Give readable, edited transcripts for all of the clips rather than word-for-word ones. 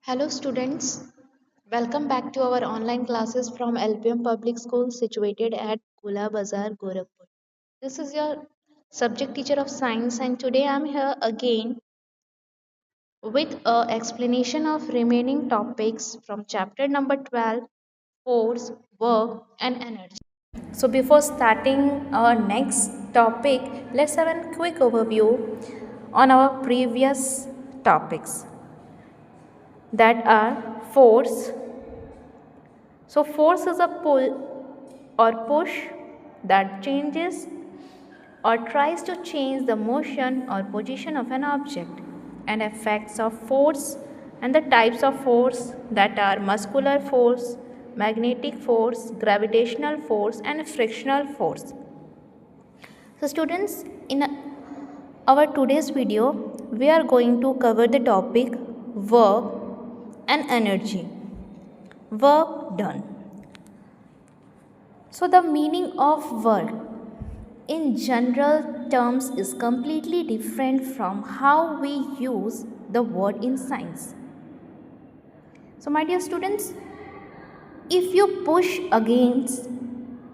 Hello students, welcome back to our online classes from LPM Public School situated at Kula Bazar, Gorakhpur. This is your subject teacher of science and today I am here again with a explanation of remaining topics from chapter number 12, force, work and energy. So before starting our next topic, let's have a quick overview on our previous topics that are force. So, force is a pull or push that changes or tries to change the motion or position of an object, and effects of force and the types of force that are muscular force, magnetic force, gravitational force, and frictional force. So, students, in our today's video, we are going to cover the topic work and energy. Work done. So, the meaning of work in general terms is completely different from how we use the word in science. So, my dear students, if you push against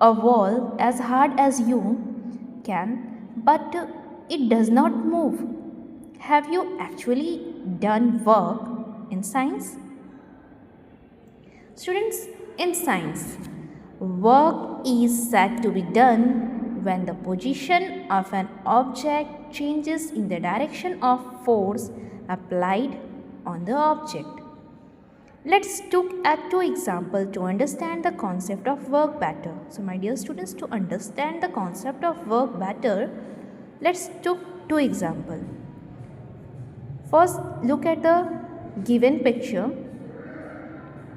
a wall as hard as you can, but it does not move, have you actually done work in science? Students, in science, work is said to be done when the position of an object changes in the direction of force applied on the object. Let's look at two examples to understand the concept of work better. So, my dear students, to understand the concept of work better, let's take two examples. First, look at the given picture.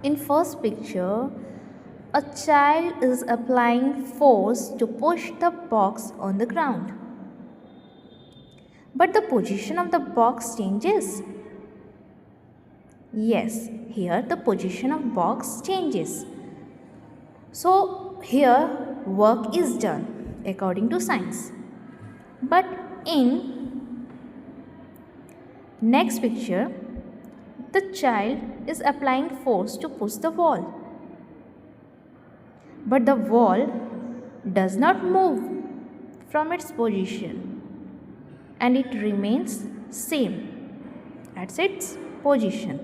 In first picture, a child is applying force to push the box on the ground. But the position of the box changes. Yes, here the position of box changes. So here work is done according to science. But in next picture, the child is applying force to push the wall. But the wall does not move from its position and it remains same at its position.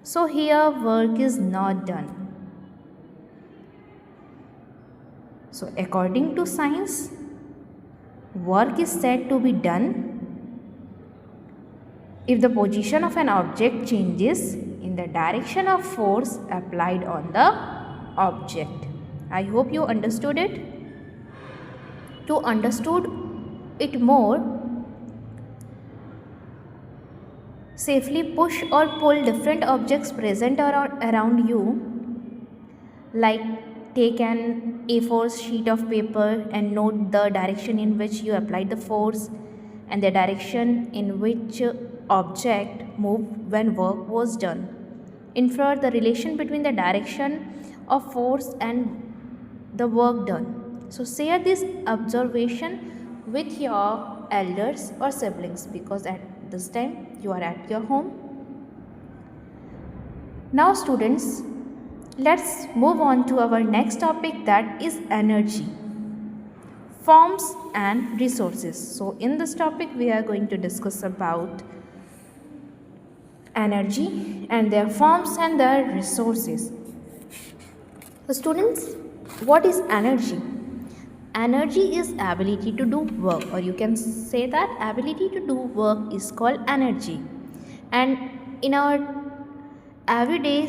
So here work is not done. So according to science, work is said to be done if the position of an object changes in the direction of force applied on the object. I hope you understood it. To understood it more, safely push or pull different objects present around you, like take an A4 sheet of paper and note the direction in which you applied the force and the direction in which object moved when work was done. Infer the relation between the direction of force and the work done. So share this observation with your elders or siblings because at this time you are at your home. Now students, let's move on to our next topic, that is energy, forms and resources. So in this topic we are going to discuss about energy and their forms and their resources. So students, what is energy? Energy is ability to do work, or you can say that ability to do work is called energy. And in our everyday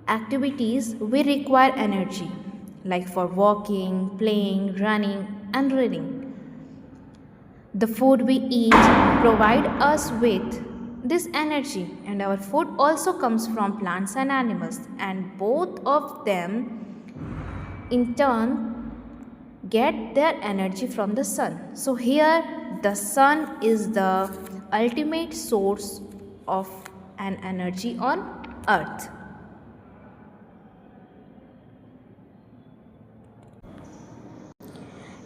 activities we require energy, like for walking, playing, running and reading. The food we eat provide us with this energy, and our food also comes from plants and animals, and both of them in turn get their energy from the sun. So here the sun is the ultimate source of an energy on earth.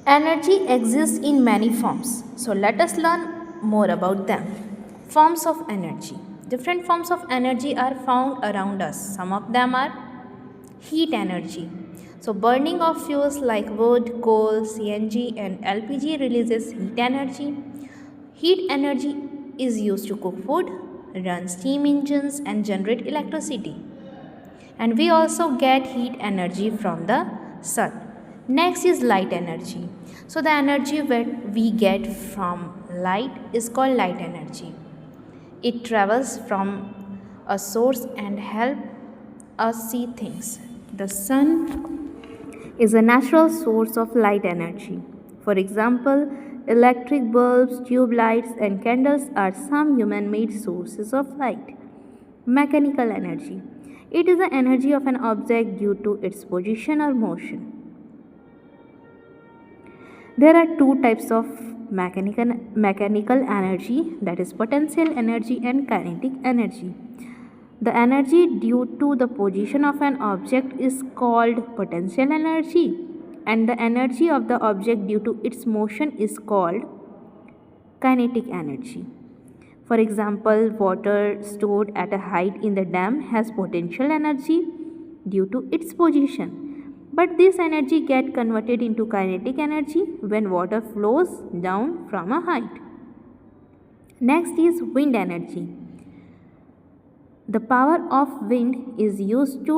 Energy exists in many forms. So let us learn more about them. Forms of energy. Different forms of energy are found around us. Some of them are heat energy. So, burning of fuels like wood, coal, CNG, and LPG releases heat energy. Heat energy is used to cook food, run steam engines, and generate electricity. And we also get heat energy from the sun. Next is light energy. So, the energy that we get from light is called light energy. It travels from a source and help us see things. The sun is a natural source of light energy. For example, electric bulbs, tube lights, and candles are some human made sources of light. Mechanical energy. It is the energy of an object due to its position or motion. There are two types of mechanical energy, that is potential energy and kinetic energy. The energy due to the position of an object is called potential energy, and the energy of the object due to its motion is called kinetic energy. For example, water stored at a height in the dam has potential energy due to its position. But this energy gets converted into kinetic energy when water flows down from a height. Next is wind energy. The power of wind is used to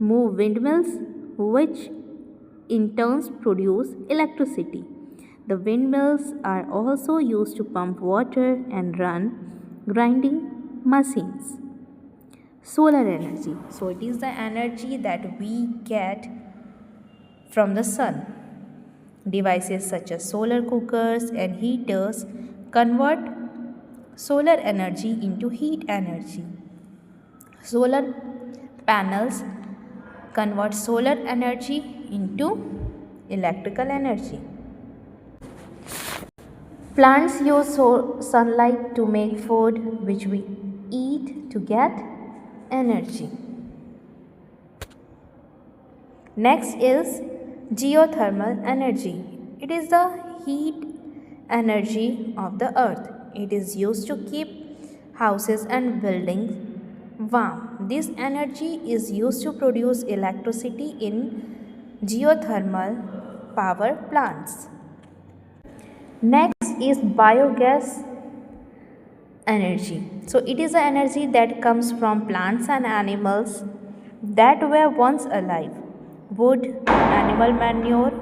move windmills, which in turn produce electricity. The windmills are also used to pump water and run grinding machines. Solar energy. So, it is the energy that we get from the sun. Devices such as solar cookers and heaters convert solar energy into heat energy. Solar panels convert solar energy into electrical energy. Plants use sunlight to make food which we eat to get energy. Next is geothermal energy. It is the heat energy of the earth. It is used to keep houses and buildings warm. This energy is used to produce electricity in geothermal power plants. Next is biogas energy. So, it is the energy that comes from plants and animals that were once alive. Wood, animal manure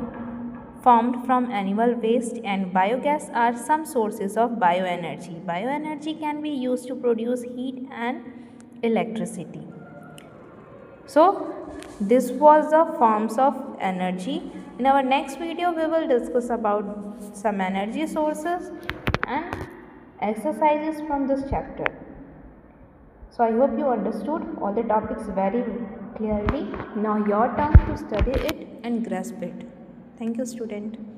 formed from animal waste, and biogas are some sources of bioenergy. Bioenergy can be used to produce heat and electricity. So, this was the forms of energy. In our next video, we will discuss about some energy sources and exercises from this chapter. So, I hope you understood all the topics very clearly. Now, your turn to study it and grasp it. Thank you, student.